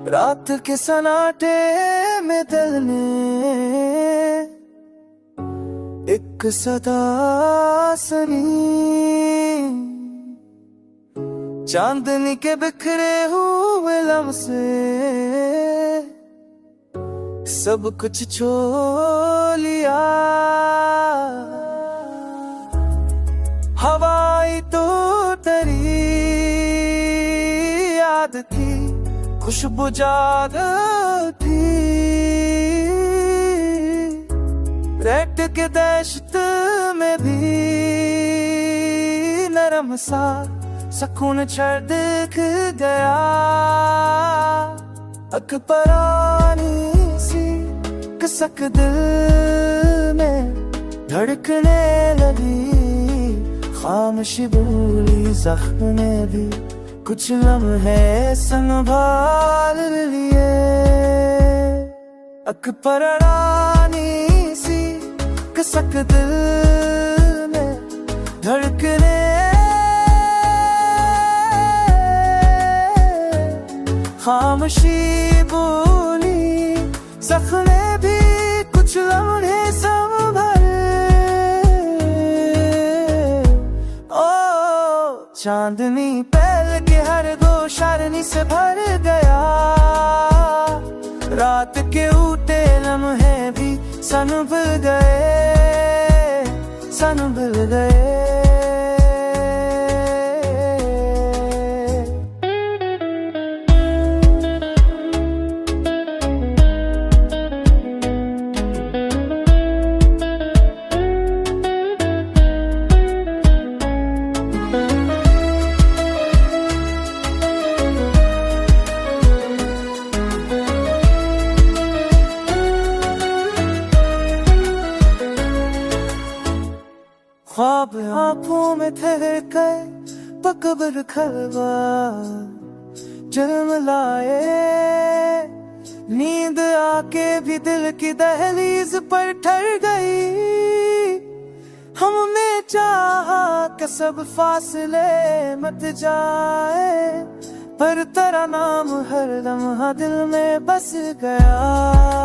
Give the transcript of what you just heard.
रात के सन्नाटे में दिल ने एक सदा सुनी, चांदनी के बिखरे हुए लम्हे सब कुछ छोड़ लिया। हवाई तो तेरी याद थी, खुशबू जाद थी, रेत के दहशत में भी नरम सा सुकून छड़ दिख गया। अकबरानी सी कसक दिल में धड़कने लगी, खामोशी बोली जख्म ने भी कुछ लम्हे संभाल लिए। अकबरानी सी कसक दिल में धड़कने, खामोशी बोली जख्म ने भी कुछ लम्हे संभाल। ओ चांदनी पहल के हर दो शारनी से भर गया, रात के उठे लम्हे भी संभल गए, संभल गए। ख्वाब आंखों में ठहर कर पकबर खलवा जन्म लाए, नींद आके भी दिल की दहलीज पर ठहर गई। हमने चाहा कि सब फासले मट जाए, पर तेरा नाम हर लम्हा दिल में बस गया।